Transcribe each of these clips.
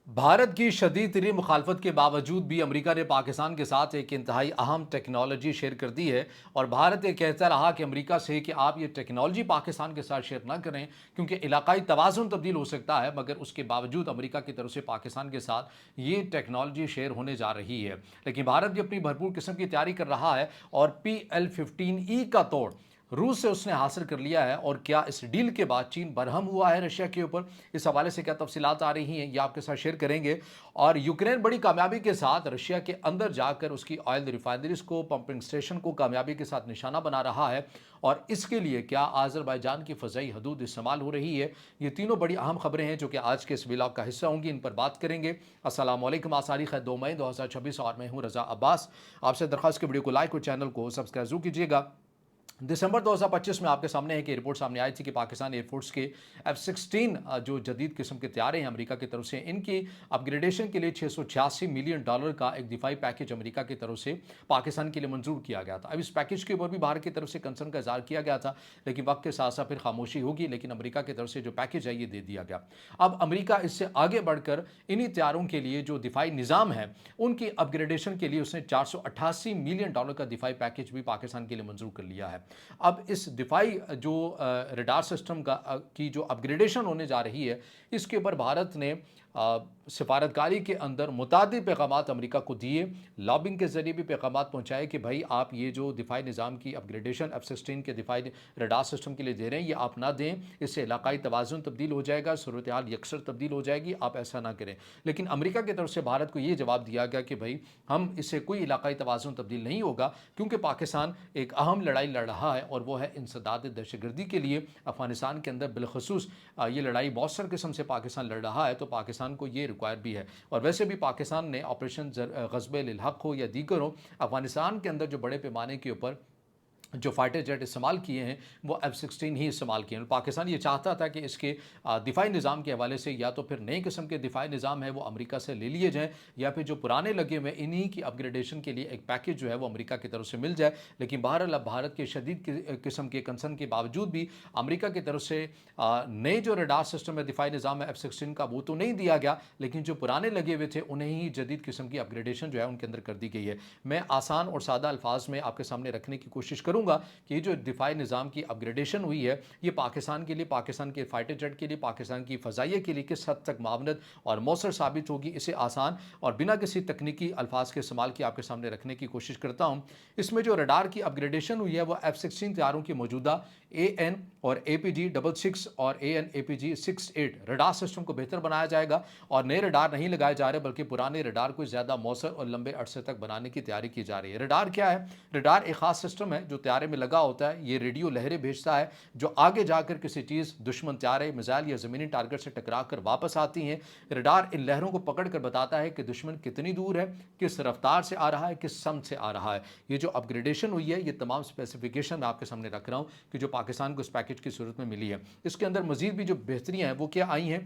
भारत की शदीद तरीन मुखालफत के बावजूद भी अमेरिका ने पाकिस्तान के साथ एक इंतहाई अहम टेक्नोलॉजी शेयर कर दी है। और भारत ये कहता रहा कि अमेरिका से कि आप ये टेक्नोलॉजी पाकिस्तान के साथ शेयर ना करें क्योंकि इलाकाई तवाज़ुन तब्दील हो सकता है। मगर उसके बावजूद अमेरिका की तरफ से पाकिस्तान के साथ ये टेक्नोलॉजी शेयर होने जा रही है। लेकिन भारत भी अपनी भरपूर किस्म की तैयारी कर रहा है और PL-15E का तोड़ रूस से उसने हासिल कर लिया है। और क्या इस डील के बाद चीन बरहम हुआ है रशिया के ऊपर, इस हवाले से क्या तफसीलात आ रही हैं ये आपके साथ शेयर करेंगे। और यूक्रेन बड़ी कामयाबी के साथ रशिया के अंदर जाकर उसकी ऑयल रिफाइनरीज को, पंपिंग स्टेशन को कामयाबी के साथ निशाना बना रहा है। और इसके लिए क्या आज़रबाईजान की फ़ज़ाई हदूद इस्तेमाल हो रही है। ये तीनों बड़ी अहम खबरें हैं जो कि आज के इस व्लॉग का हिस्सा होंगी, इन पर बात करेंगे। अस्सलाम वालेकुम, आज तारीख है 2 मई 2026 और मैं हूँ रज़ा अब्बास। आपसे दरख्वास्त की वीडियो को लाइक और चैनल को सब्सक्राइब जरूर कीजिएगा। दिसंबर 2025 में आपके सामने है कि रिपोर्ट सामने आई थी कि पाकिस्तान एयरफोर्स के F-16 जो जदीद किस्म के तैयारे हैं अमेरिका की तरफ से, इनकी अपग्रेडेशन के लिए $686 मिलियन का एक दिफाई पैकेज अमेरिका की तरफ से पाकिस्तान के लिए मंजूर किया गया था। अब इस पैकेज के ऊपर भी भारत की तरफ से कंसर्न का इजहार किया गया था, लेकिन वक्त के साथ साथ फिर खामोशी होगी। लेकिन अमेरिका की तरफ से जो पैकेज है ये दे दिया गया। अब अमेरिका इससे आगे बढ़कर इन्हीं तैयारों के लिए जो दिफाई निज़ाम है उनकी अपग्रेडेशन के लिए उसने $488 मिलियन का दिफाई पैकेज भी पाकिस्तान के लिए मंजूर कर लिया है। अब इस दिफाई जो रडार सिस्टम की जो अपग्रेडेशन होने जा रही है, इसके ऊपर भारत ने सिफारतकारी के अंदर मुतादिद पैगामात अमेरिका को दिए, लॉबिंग के जरिए भी पैगामात पहुँचाए कि भाई आप ये जो दिफाई निज़ाम की अपग्रेडेशन F-16 के दिफाई रडार सिस्टम के लिए दे रहे हैं ये आप ना दें, इससे इलाकाई तवाज़ुन तब्दील हो जाएगा, सूरत हाल यकसर तब्दील हो जाएगी, आप ऐसा ना करें। लेकिन अमेरिका की तरफ से भारत को ये जवाब दिया गया कि भाई हम इससे कोई इलाकाई तवाज़ुन तब्दील नहीं होगा, क्योंकि पाकिस्तान एक अहम लड़ाई लड़ रहा है और वो है इंसदाद दहशतगर्दी के लिए। अफगानिस्तान के अंदर बिलखसूस ये लड़ाई मौसर किस्म से पाकिस्तान लड़ रहा है, तो पाकिस्तान को ये रिक्वायर भी है। और वैसे भी पाकिस्तान ने ऑपरेशन ग़ज़ब-ए हक़ हो या दीगर हो, अफगानिस्तान के अंदर जो बड़े पैमाने के ऊपर जो फाइटर जेट इस्तेमाल किए हैं वो F-16 ही इस्तेमाल किए हैं। पाकिस्तान ये चाहता था कि इसके दिफाई निज़ाम के हवाले से या तो फिर नए किस्म के दिफाई निज़ाम है वो अमेरिका से ले लिए जाएँ, या फिर जो पुराने लगे हुए इन्हीं की अपग्रेडेशन के लिए एक पैकेज जो है वो अमेरिका की तरफ से मिल जाए। लेकिन बहरहाल अब भारत के शदीद किस्म के कंसर्न के बावजूद भी अमेरिका की तरफ से नए जो रडार सिस्टम है, दिफाई निज़ाम है F-16 का, वो तो नहीं दिया गया, लेकिन जो पुराने लगे हुए थे उन्हें ही जदीद किस्म की अपग्रेडेशन जो है उनके अंदर कर दी गई है। मैं आसान और सादा अल्फाज में आपके सामने रखने की कोशिश करूँगा कि जो दिफाई निज़ाम की अपग्रेडेशन हुई है ये पाकिस्तान के लिए, पाकिस्तान के फाइटर जेट के लिए, पाकिस्तान की फ़ज़ाइया के लिए किस हद तक मावनत और मौसर साबित होगी, इसे आसान और बिना किसी तकनीकी अल्फाज के इस्तेमाल के आपके सामने रखने की कोशिश करता हूँ। इसमें जो रडार की अपग्रेडेशन हुई है वो F-16 तैयारों की मौजूदा AN और APG-66 और AN APG-68 रडार सिस्टम को बेहतर बनाया जाएगा और नए रडार नहीं लगाए जा रहे बल्कि पुराने रडार को ज़्यादा मौसर और लंबे अरसे तक बनाने की तैयारी की जा रही है। रडार क्या है? रडार एक खास सिस्टम है जो तैयारे में लगा होता है। ये रेडियो लहरें भेजता है जो आगे जाकर किसी चीज़, दुश्मन तैयारे, मिसाइल या ज़मीनी टारगेट से टकरा कर वापस आती हैं। रडार इन लहरों को पकड़ कर बताता है कि दुश्मन कितनी दूर है, किस रफ्तार से आ रहा है, किस समत से आ रहा है। ये जो अपग्रेडेशन हुई है ये तमाम स्पेसिफिकेशन मैं आपके सामने रख रहा हूँ कि जो पाकिस्तान को इस पैकेज की सूरत में मिली है। इसके अंदर मजीद भी जो बेहतरियाँ हैं वो क्या आई हैं?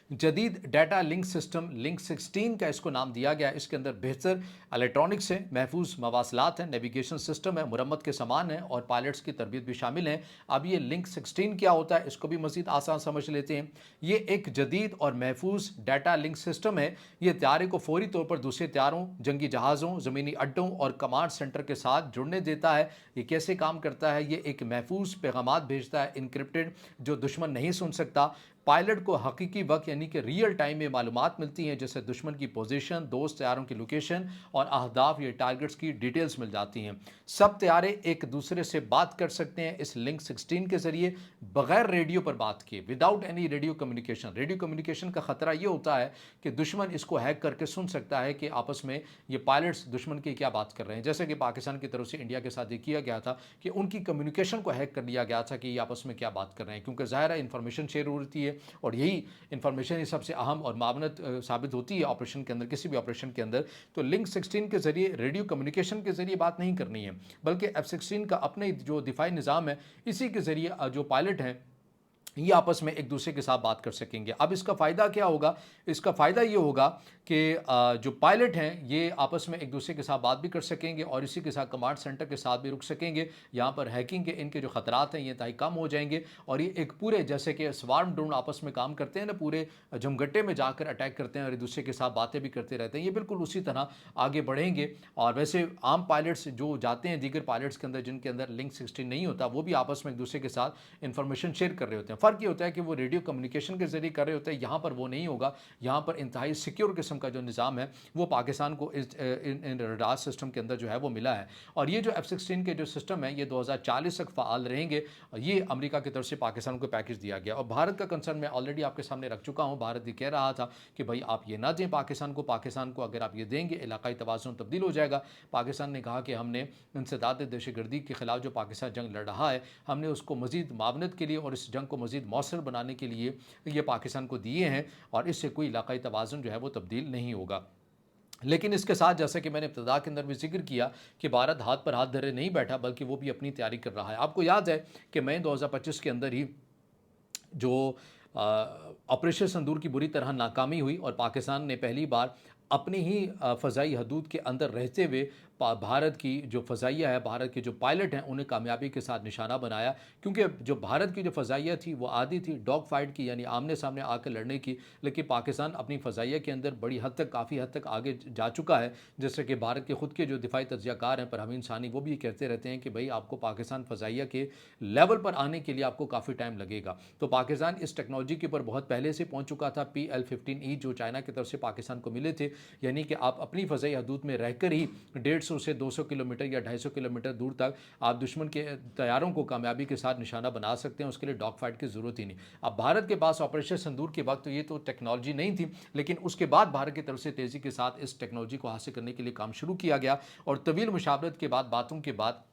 जदीद डाटा लिंक सिस्टम लिंक 16 का इसको नाम दिया गया। इसके अंदर बेहतर इलेक्ट्रॉनिक्स है, महफूज मवासलात हैं, नेविगेशन सिस्टम है, मुरम्मत के सामान है और पायलट्स की तरबियत भी शामिल है। अब ये लिंक 16 क्या होता है इसको भी मजीद आसान समझ लेते हैं। ये एक जदीद और महफूज डाटा लिंक सिस्टम है। ये तैयारे को फौरी तौर पर दूसरे तैयारों, जंगी जहाज़ों, ज़मीनी अड्डों और कमांड सेंटर के साथ जुड़ने देता है। ये कैसे काम करता है? ये एक महफूज पैगामात भेजता है, इनक्रिप्टेड, जो दुश्मन नहीं सुन सकता। पायलट को हकीकी वक्त यानी कि रियल टाइम में मालूमात मिलती हैं, जैसे दुश्मन की पोजीशन, दोस्त तैयारों की लोकेशन और अहदाफ या टारगेट्स की डिटेल्स मिल जाती हैं। सब तैयारे एक दूसरे से बात कर सकते हैं इस लिंक 16 के ज़रिए, बगैर रेडियो पर बात किए, without any radio communication. Radio communication का ख़तरा ये होता है कि दुश्मन इसको हैक करके सुन सकता है कि आपस में ये पायलट्स दुश्मन की क्या बात कर रहे हैं। जैसे कि पाकिस्तान की तरफ से इंडिया के साथ ये किया गया था कि उनकी कम्युनिकेशन को हैक कर लिया गया था कि ये आपस में क्या बात कर रहे हैं, क्योंकि ज़ाहिर है इंफॉर्मेशन शेयर होती है और यही इंफॉर्मेशन ही सबसे अहम और मावनत साबित होती है ऑपरेशन के अंदर, किसी भी ऑपरेशन के अंदर। तो लिंक 16 के ज़रिए रेडियो कम्युनिकेशन के ज़रिए बात नहीं करनी है, बल्कि F-16 का अपने जो दिफाई निज़ाम है इसी के ज़रिए जो पायलट हैं ये आपस में एक दूसरे के साथ बात कर सकेंगे। अब इसका फ़ायदा क्या होगा? इसका फ़ायदा ये होगा कि जो पायलट हैं ये आपस में एक दूसरे के साथ बात भी कर सकेंगे और इसी के साथ कमांड सेंटर के साथ भी रुक सकेंगे। यहाँ पर हैकिंग के इनके जो ख़तरात हैं ये इंतहाई कम हो जाएंगे और ये एक पूरे जैसे कि स्वार्म ड्रोन आपस में काम करते हैं ना, पूरे जमघटे में जाकर अटैक करते हैं और एक दूसरे के साथ बातें भी करते रहते हैं, ये बिल्कुल उसी तरह आगे बढ़ेंगे। और वैसे आम पायलट्स जो जाते हैं दीगर पायलट्स के अंदर जिनके अंदर लिंक 16 नहीं होता, वो भी आपस में एक दूसरे के साथ इंफॉर्मेशन शेयर कर रहे होते हैं। फ़र्क ये होता है कि वो रेडियो कम्युनिकेशन के जरिए कर रहे होते हैं, यहाँ पर वो नहीं होगा। यहाँ पर इंतहाई सिक्योर किस्म का जो निज़ाम है वो पाकिस्तान को इन रडार सिस्टम के अंदर जो है वो मिला है। और ये जो F-16 के जो सिस्टम है ये 2040 तक फ़ाल रहेंगे। ये अमेरिका की तरफ से पाकिस्तान को पैकेज दिया गया। और भारत का कंसर्न मैं ऑलरेडी आपके सामने रख चुका हूँ। भारत ये कह रहा था कि भाई आप ये ना दें पाकिस्तान को अगर आप ये देंगे इलाकाई तवाज़ुन तब्दील हो जाएगा। पाकिस्तान ने कहा कि हमने इंसदाद दहशतगर्दी के खिलाफ जो पाकिस्तान जंग लड़ रहा है हमने उसको मज़ीद मावनत के लिए और इस जंग को मज़ीद मौसर बनाने के लिए ये पाकिस्तान को दिए हैं और इससे कोई इलाकाई तवाज़ुन जो है वो तब्दील नहीं होगा। लेकिन इसके साथ जैसा कि मैंने इब्तिदा के अंदर भी जिक्र किया कि भारत हाथ पर हाथ धरे नहीं बैठा बल्कि वो भी अपनी तैयारी कर रहा है। आपको याद है कि मई 2025 के अंदर ही जो ऑपरेशन संदूर की बुरी तरह नाकामी हुई और पाकिस्तान ने पहली बार अपनी ही फ़ज़ाई हदूद के अंदर रहते हुए भारत की जो फ़ज़ाइया है, भारत के जो पायलट हैं उन्हें कामयाबी के साथ निशाना बनाया। क्योंकि जो भारत की जो फ़ज़ाइया थी वो आदी थी डॉग फाइट की, यानी आमने सामने आकर लड़ने की। लेकिन पाकिस्तान अपनी फ़ज़ाइया के अंदर बड़ी हद तक काफ़ी हद तक आगे जा चुका है। जैसे कि भारत के ख़ुद के जो दिफाई तज्ज़ियाकार हैं परवीन सानी, वो भी कहते रहते हैं कि भाई आपको पाकिस्तान फ़ज़ाइया के लेवल पर आने के लिए आपको काफ़ी टाइम लगेगा। तो पाकिस्तान इस टेक्नोलॉजी के ऊपर बहुत पहले से पहुँच चुका था। PL-15E जो चाइना की तरफ से पाकिस्तान को मिले थे, यानी कि आप अपनी फ़ज़ाई हदूद में रहकर ही 150 से 200 किलोमीटर या 250 किलोमीटर दूर तक आप दुश्मन के तैयारों को कामयाबी के साथ निशाना बना सकते हैं। उसके लिए डॉग फाइट की ज़रूरत ही नहीं। अब भारत के पास ऑपरेशन संदूर के वक्त तो ये तो टेक्नोलॉजी नहीं थी, लेकिन उसके बाद भारत की तरफ से तेज़ी के साथ इस टेक्नोलॉजी को हासिल करने के लिए काम शुरू किया गया और तवील मुशावरत के बाद बातों के बाद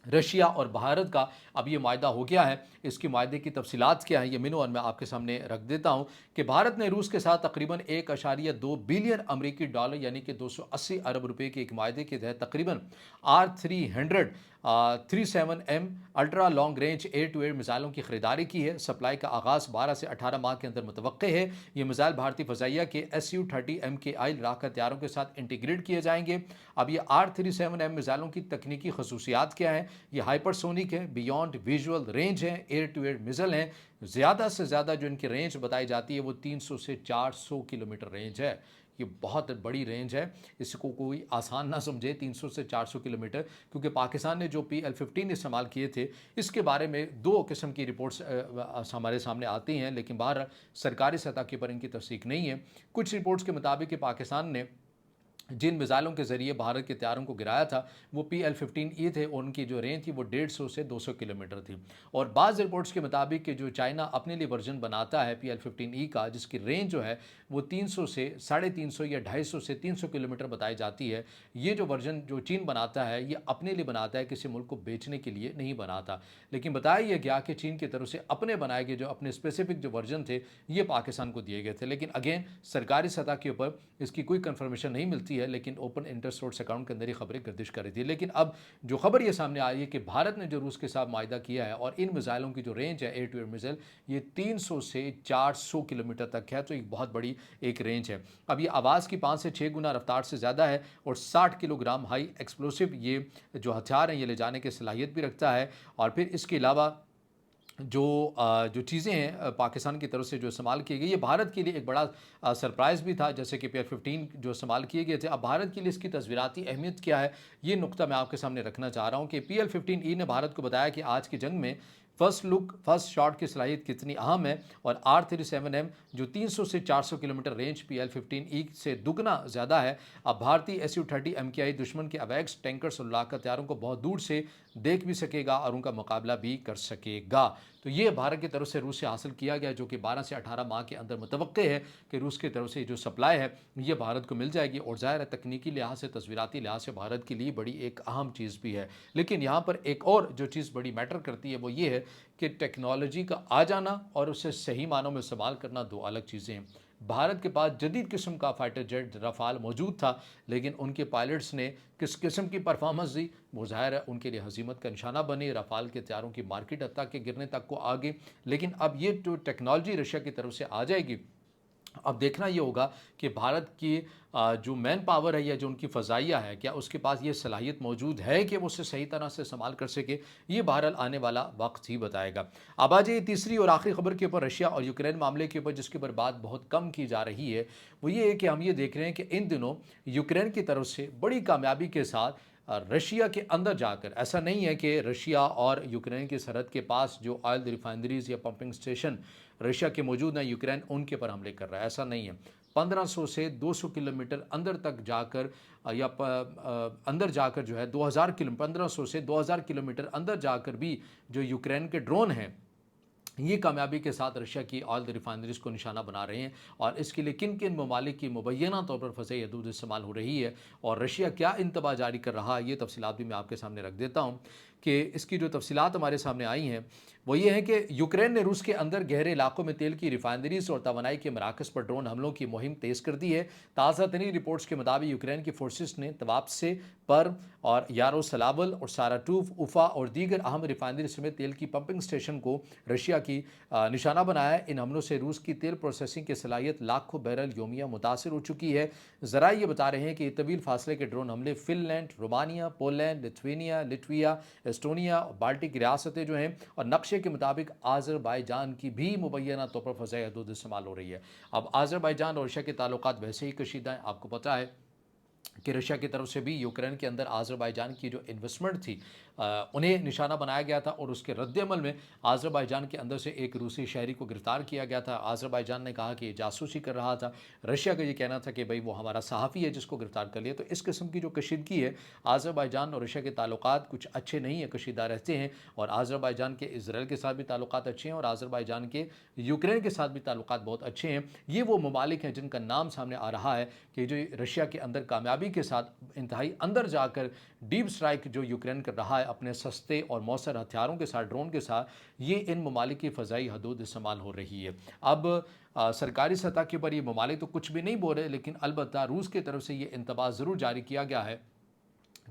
रशिया और भारत का अब ये मायदा हो गया है। इसकी मायदे की तफसीलात क्या है ये मिनोअन मैं आपके सामने रख देता हूँ कि भारत ने रूस के साथ तकरीबन 1.2 बिलियन अमरीकी डॉलर यानी कि 280 अरब रुपए के एक मायदे के तहत तकरीबन R300 37M ultra long range air to air मिसाइलों की खरीदारी की है। सप्लाई का आगाज़ 12 से 18 माह के अंदर मुतवक्के है। ये मिसाइल भारतीय फ़ज़ाइया के Su-30 MKI लड़ाका हथियारों के साथ इंटीग्रेट किए जाएंगे। अब ये R37M मिसाइलों की तकनीकी खसूसियात क्या हैं? ये हाइपरसोनिक है, बियॉन्ड विजुअल रेंज है, एयर टू एयर मिसाइल हैं। ज़्यादा से ज़्यादा जो इनकी रेंज बताई जाती है वो 300 से 400 किलोमीटर रेंज है। ये बहुत बड़ी रेंज है, इसको कोई आसान ना समझे 300 से 400 किलोमीटर, क्योंकि पाकिस्तान ने जो PL-15 इस्तेमाल किए थे इसके बारे में दो किस्म की रिपोर्ट्स हमारे सामने आती हैं, लेकिन बाहर सरकारी सतह के ऊपर इनकी तस्दीक नहीं है। कुछ रिपोर्ट्स के मुताबिक पाकिस्तान ने जिन मिसाइलों के ज़रिए भारत के तैयारों को गिराया था वो PL-15E थे और उनकी जो रेंज थी वो 150 से 200 किलोमीटर थी। और बाज़ रिपोर्ट्स के मुताबिक कि जो चाइना अपने लिए वर्जन बनाता है PL-15E का, जिसकी रेंज जो है वो 300 से 350 या 250 से 300 किलोमीटर बताई जाती है। ये जो वर्जन जो चीन बनाता है ये अपने लिए बनाता है, किसी मुल्क को बेचने के लिए नहीं बनाता। लेकिन बताया यह गया कि चीन की तरफ से अपने बनाए गए जो अपने स्पेसिफिक जो वर्जन थे ये पाकिस्तान को दिए गए थे। लेकिन अगेन सरकारी सतह के ऊपर इसकी कोई कन्फर्मेशन नहीं मिलती है, लेकिन ओपन इंटरेस्ट सोर्स अकाउंट के अंदर ये खबरें गर्दिश कर रही थी। लेकिन अब जो खबर ये सामने आई है कि भारत ने जो रूस के साथ मायदा किया है और इन मिसाइलों की जो रेंज है एयर टू एयर मिसाइल ये 300 से 400 किलोमीटर तक है, तो एक बहुत बड़ी एक रेंज है। अब ये आवाज़ की 5 से 6 गुना रफ्तार से ज़्यादा है और 60 किलोग्राम हाई एक्सप्लोसिव ये जो हथियार हैं ये ले जाने की सलाहियत भी रखता है। और फिर इसके अलावा जो चीज़ें हैं पाकिस्तान की तरफ से जो इस्तेमाल की गई, ये भारत के लिए एक बड़ा सरप्राइज़ भी था। जैसे कि PL-15 जो इस्तेमाल किए गए थे, अब भारत के लिए इसकी तस्वीराती अहमियत क्या है ये नुक्ता मैं आपके सामने रखना चाह रहा हूँ कि PL-15E ने भारत को बताया कि आज की जंग में फर्स्ट शॉट की सलाहियत कितनी अहम है। और R37M जो 300 से 400 किलोमीटर रेंज PL-15E से दुगना ज़्यादा है। अब भारतीय Su-30 MKI दुश्मन के अवैक्स टैंकर्स और लड़ाका हथियारों को बहुत दूर से देख भी सकेगा और उनका मुकाबला भी कर सकेगा। तो ये भारत की तरफ से रूस से हासिल किया गया, जो कि 12 से 18 माह के अंदर मुतवक्के है कि रूस की तरफ से जो सप्लाई है ये भारत को मिल जाएगी। और ज़ाहिर है तकनीकी लिहाज से तस्वीराती लिहाज से भारत के लिए बड़ी एक अहम चीज़ भी है। लेकिन यहाँ पर एक और जो चीज़ बड़ी मैटर करती है वो ये है कि टेक्नोलॉजी का आ जाना और उसे सही मानों में इस्तेमाल करना दो अलग चीज़ें हैं। भारत के पास जदीद किस्म का फाइटर जेट रफ़ाल मौजूद था, लेकिन उनके पायलट्स ने किस किस्म की परफॉर्मेंस दी, वो ज़ाहिर है उनके लिए हज़ीमत का निशाना बनी। रफ़ाल के हथियारों की मार्केट हत्ता के गिरने तक को आ गई। लेकिन अब ये जो टेक्नोलॉजी रशिया की तरफ से आ जाएगी, अब देखना ये होगा कि भारत की जो मैन पावर है या जो उनकी फ़ज़ाइया है, क्या उसके पास ये सलाहियत मौजूद है कि वो उसे सही तरह से इस्तेमाल कर सके। ये बहरहाल आने वाला वक्त ही बताएगा। अब आ जाइए तीसरी और आखिरी खबर के ऊपर, रशिया और यूक्रेन मामले के ऊपर, जिसके ऊपर बात बहुत कम की जा रही है। वो ये है कि हम ये देख रहे हैं कि इन दिनों यूक्रेन की तरफ से बड़ी कामयाबी के साथ रशिया के अंदर जाकर, ऐसा नहीं है कि रशिया और यूक्रेन की सरहद के पास जो ऑयल रिफाइनरीज या पंपिंग स्टेशन रशिया के मौजूद हैं, यूक्रेन उनके पर हमले कर रहा है, ऐसा नहीं है। 1500 से 200 किलोमीटर अंदर तक जाकर अंदर जाकर जो है 2000 किलो 1500 से 2000 किलोमीटर अंदर जाकर भी जो यूक्रेन के ड्रोन हैं, ये कामयाबी के साथ रशिया की ऑयल रिफाइनरीज को निशाना बना रहे हैं। और इसके लिए किन किन ममालिक की मुबैना तौर पर फ़ज़ाई हदूद इस्तेमाल हो रही है और रशिया क्या इंतबा जारी कर रहा है, ये तफसीलात भी मैं आपके सामने रख देता हूँ। कि इसकी जो तफसीलात हमारे सामने आई हैं वो ये है कि यूक्रेन ने रूस के अंदर गहरे इलाकों में तेल की रिफाइनरीज और तवानाई के मराकज़ पर ड्रोन हमलों की मुहिम तेज़ कर दी है। ताज़ा तरीन रिपोर्ट्स के मुताबिक यूक्रेन की फोर्सेस ने तवाबसे पर और यारोस्लावल और साराटूफ, उफ़ा और दीगर अहम रिफाइनरी समेत तेल की पंपिंग स्टेशन को रशिया की निशाना बनाया है। इन हमलों से रूस की तेल प्रोसेसिंग की सलाहियत लाखों बैरल योमिया मुतासर हो चुकी है। ज़रा ये बता रहे हैं कि तवील फासले के ड्रोन हमले Finland, Romania, Poland, Lithuania, Latvia, Estonia और बाल्टिक रियासतें जो हैं, और नक्शे के मुताबिक आज़रबाईजान की भी मुबैना तौर पर फ़ज़ाई हदूद इस्तेमाल हो रही है। अब आज़रबाईजान और रशिया के ताल्लुकात वैसे ही कशीदा हैं। आपको पता है कि रशिया की तरफ से भी यूक्रेन के अंदर आज़रबाईजान की जो इन्वेस्टमेंट थी, उन्हें निशाना बनाया गया था और उसके रद्दअमल में आज़रबाईजान के अंदर से एक रूसी शहरी को गिरफ्तार किया गया था। आज़रबाईजान ने कहा कि ये जासूसी कर रहा था। रशिया का ये कहना था कि भाई वो हमारा सहाफ़ी है जिसको गिरफ्तार कर लिया। तो इस किस्म की जो कशीदगी है, आज़रबाईजान और रशिया के ताल्लुकात कुछ अच्छे नहीं है, कशीदा रहते हैं। और आज़रबाईजान के इज़राइल के साथ भी ताल्लुकात अच्छे हैं और आज़रबाईजान के यूक्रेन के साथ भी ताल्लुकात बहुत अच्छे हैं। ये वो ममालिक हैं जिनका नाम सामने आ रहा है कि जो रशिया के अंदर कामयाबी के साथ इंतहाई अंदर जाकर डीप स्ट्राइक जो यूक्रेन कर रहा है अपने सस्ते और मौसर हथियारों के साथ, ड्रोन के साथ, ये इन ममालिक की फ़ज़ाई हदूद इस्तेमाल हो रही है। अब सरकारी सतह के ऊपर ये ममालिक तो कुछ भी नहीं बोल रहे, लेकिन अलबत्ता रूस की तरफ से ये इंतबाह ज़रूर जारी किया गया है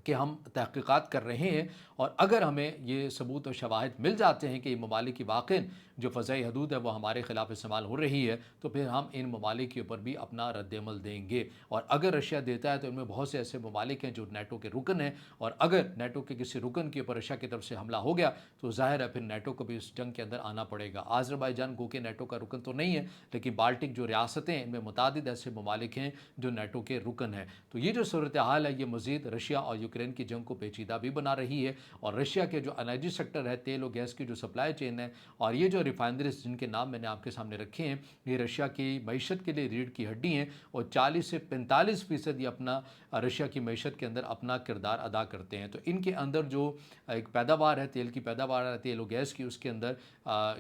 कि हम तहक़ीक़ात कर रहे हैं और अगर हमें ये सबूत और शवाहिद मिल जाते हैं कि ममालिक की वाक़ई जो फ़ज़ाई हदूद है वो हमारे ख़िलाफ़ इस्तेमाल हो रही है, तो फिर हम इन ममालिक के ऊपर भी अपना रद्दअमल देंगे। और अगर रशिया देता है तो इनमें बहुत से ऐसे ममालिक हैं जो नेटो के रुकन हैं, और अगर नेटो के किसी रुकन के ऊपर रशिया की तरफ से हमला हो गया तो ज़ाहिर है फिर नेटो को भी इस जंग के अंदर आना पड़ेगा। आज़रबाईजान गो के नेटो का रुकन तो नहीं है, लेकिन बाल्टिक जो रियासतें हैं इनमें मुतादिद ऐसे ममालिक हैं जो नेटो के रुकन हैं। तो ये जो सूरत हाल है, ये मज़ीद रशिया और यूक्रेन की जंग को पेचीदा भी बना रही है। और रशिया के जो एनर्जी सेक्टर है, तेल और गैस की जो सप्लाई चेन है, और ये जो रिफाइनरीज जिनके नाम मैंने आपके सामने रखे हैं, ये रशिया की मीशत के लिए रीढ़ की हड्डी हैं और 40 से 45% ये अपना रशिया की मीशत के अंदर अपना किरदार अदा करते हैं। तो इनके अंदर जो एक पैदावार है, तेल की पैदावार है, तेल और गैस की, उसके अंदर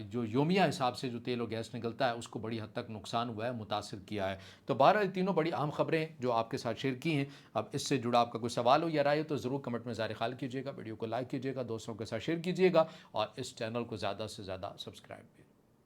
जो योमिया हिसाब से जो तेल और गैस निकलता है उसको बड़ी हद तक नुकसान हुआ है, मुतासिर किया है। तो बहरहाल तीनों बड़ी अहम खबरें जो आपके साथ शेयर की हैं। अब इससे जुड़ा आपका कोई सवाल हो या राय हो तो ज़रूर कमेंट में ज़ाहिर ख्याल कीजिएगा, वीडियो को लाइक कीजिएगा, दोस्तों के साथ शेयर कीजिएगा और इस चैनल को ज़्यादा से ज़्यादा सब्सक्राइब कीजिए।